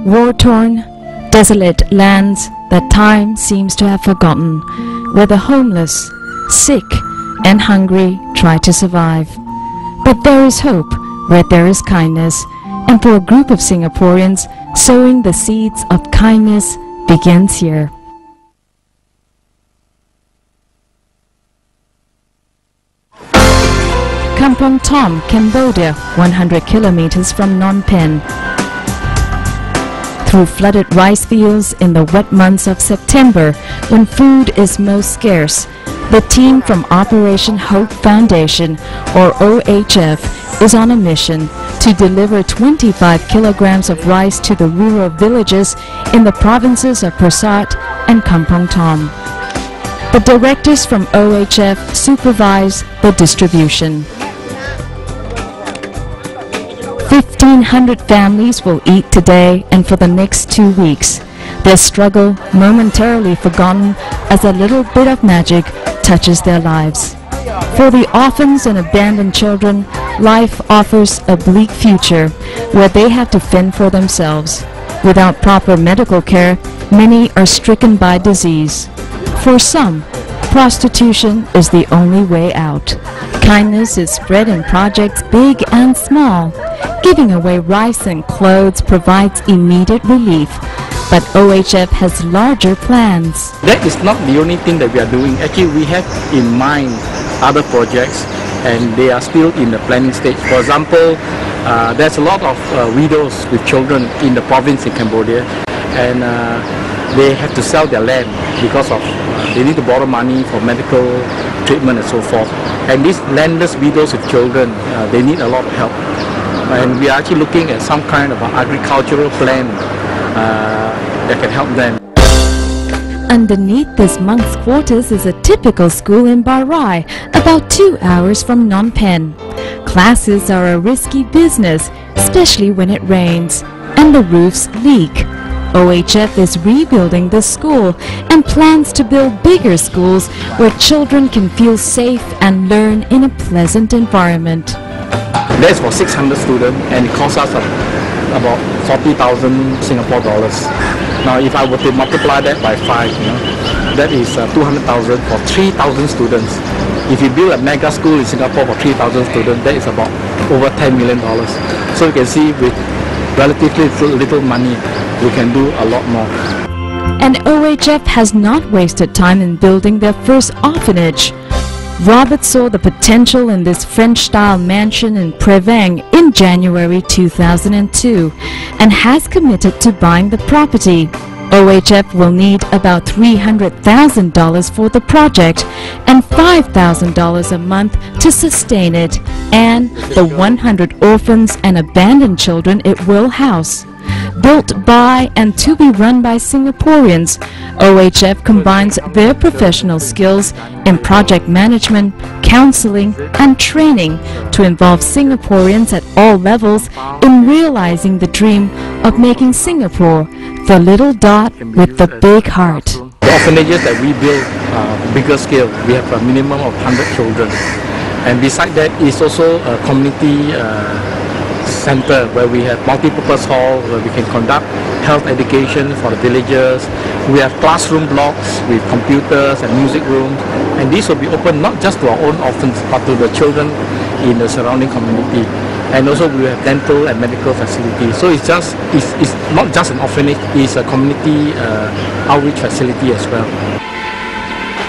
War-torn, desolate lands that time seems to have forgotten, where the homeless, sick, and hungry try to survive. But there is hope where there is kindness, and for a group of Singaporeans, sowing the seeds of kindness begins here. Kampong Tom, Cambodia, 100 kilometers from Phnom Penh. Through flooded rice fields in the wet months of September, when food is most scarce, the team from Operation Hope Foundation, or OHF, is on a mission to deliver 25 kilograms of rice to the rural villages in the provinces of Pursat and Kampong Tom. The directors from OHF supervise the distribution. 1,500 families will eat today and for the next 2 weeks. Their struggle momentarily forgotten as a little bit of magic touches their lives. For the orphans and abandoned children, life offers a bleak future where they have to fend for themselves. Without proper medical care, many are stricken by disease. For some, prostitution is the only way out. Kindness is spread in projects big and small. Giving away rice and clothes provides immediate relief, but OHF has larger plans. That is not the only thing that we are doing. Actually, we have in mind other projects, and they are still in the planning stage. For example, there's a lot of widows with children in the province in Cambodia, and they have to sell their land because of they need to borrow money for medical treatment and so forth. And these landless widows with children, they need a lot of help. And we are actually looking at some kind of an agricultural plan that can help them. Underneath this monk's quarters is a typical school in Barai, about 2 hours from Phnom Penh. Classes are a risky business, especially when it rains and the roofs leak. OHF is rebuilding the school and plans to build bigger schools where children can feel safe and learn in a pleasant environment. That's for 600 students, and it costs us about 40,000 Singapore dollars. Now, if I were to multiply that by 5, that is 200,000 for 3,000 students. If you build a mega school in Singapore for 3,000 students, that is about over $10 million. So you can see with relatively little money, we can do a lot more. And OHF has not wasted time in building their first orphanage. Robert saw the potential in this French-style mansion in Prevang in January 2002 and has committed to buying the property. OHF will need about $300,000 for the project and $5,000 a month to sustain it and the 100 orphans and abandoned children it will house. Built by and to be run by Singaporeans, OHF combines their professional skills in project management, counseling, and training to involve Singaporeans at all levels in realizing the dream of making Singapore the little dot with the big heart. The orphanages that we build are bigger scale. We have a minimum of 100 children. And beside that is also a community center where we have multi-purpose hall where we can conduct health education for the villagers. We have classroom blocks with computers and music rooms, and these will be open not just to our own orphans but to the children in the surrounding community. And also we have dental and medical facilities. So it's not just an orphanage, it's a community outreach facility as well.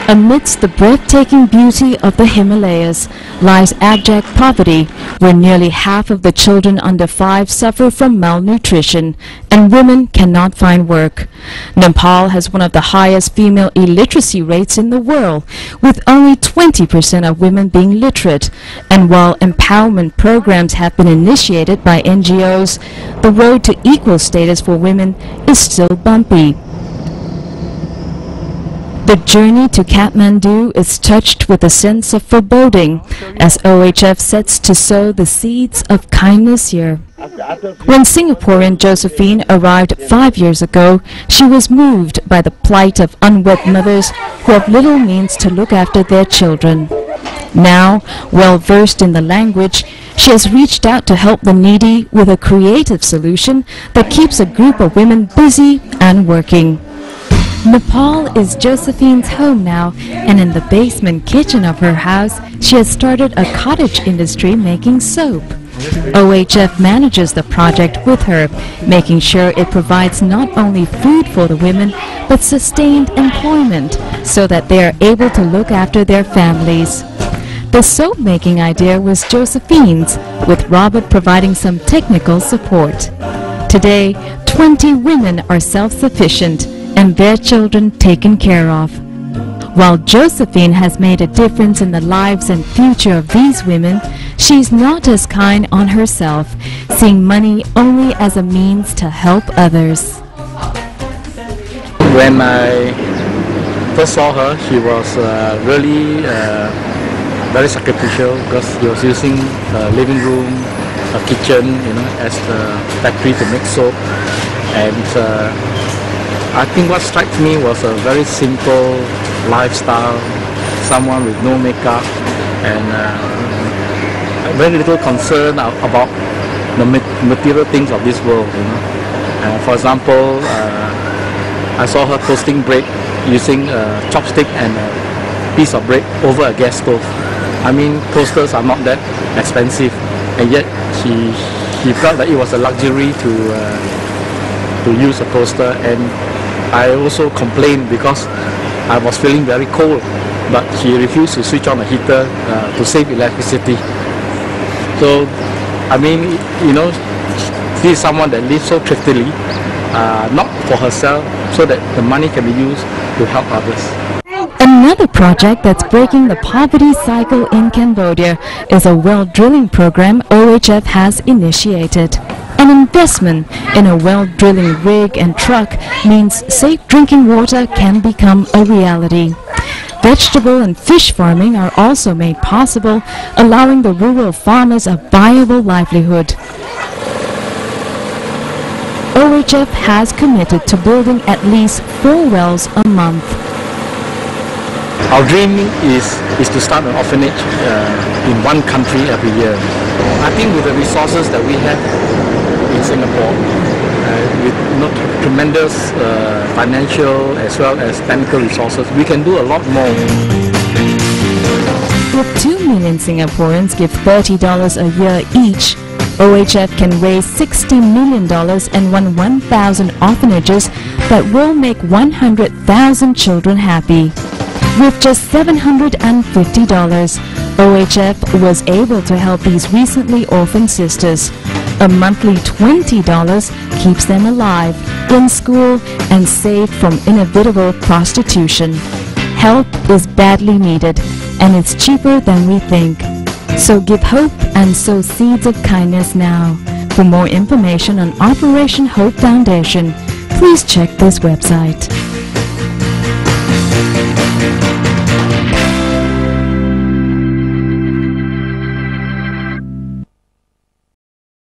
Amidst the breathtaking beauty of the Himalayas lies abject poverty, where nearly half of the children under 5 suffer from malnutrition and women cannot find work. Nepal has one of the highest female illiteracy rates in the world, with only 20% of women being literate. And while empowerment programs have been initiated by NGOs, the road to equal status for women is still bumpy. The journey to Kathmandu is touched with a sense of foreboding as OHF sets to sow the seeds of kindness here. When Singaporean Josephine arrived 5 years ago, she was moved by the plight of unwed mothers who have little means to look after their children. Now, well versed in the language, she has reached out to help the needy with a creative solution that keeps a group of women busy and working. Nepal is Josephine's home now, and in the basement kitchen of her house, she has started a cottage industry making soap. OHF manages the project with her, making sure it provides not only food for the women, but sustained employment so that they are able to look after their families. The soap making idea was Josephine's, with Robert providing some technical support. Today, 20 women are self-sufficient and their children taken care of. While Josephine has made a difference in the lives and future of these women, she's not as kind on herself, seeing money only as a means to help others. When I first saw her, she was really very sacrificial because she was using a living room, a kitchen, as the factory to make soap. And I think what strikes me was a very simple lifestyle, someone with no makeup and very little concern about the material things of this world. For example, I saw her toasting bread using a chopstick and a piece of bread over a gas stove. I mean, toasters are not that expensive, and yet she felt that it was a luxury to use a toaster. And I also complained because I was feeling very cold, but she refused to switch on the heater to save electricity. So, I mean, she is someone that lives so thriftily, not for herself, so that the money can be used to help others. Another project that's breaking the poverty cycle in Cambodia is a well drilling program OHF has initiated. An investment in a well drilling rig and truck means safe drinking water can become a reality. Vegetable and fish farming are also made possible, allowing the rural farmers a viable livelihood. OHF has committed to building at least 4 wells a month. Our dream is to start an orphanage in one country every year. I think with the resources that we have in Singapore, with tremendous financial as well as technical resources, we can do a lot more. If 2 million Singaporeans give $30 a year each, OHF can raise $60 million and run 1,000 orphanages that will make 100,000 children happy. With just $750, OHF was able to help these recently orphaned sisters. A monthly $20 keeps them alive, in school, and safe from inevitable prostitution. Help is badly needed, and it's cheaper than we think. So give hope and sow seeds of kindness now. For more information on Operation Hope Foundation, please check this website.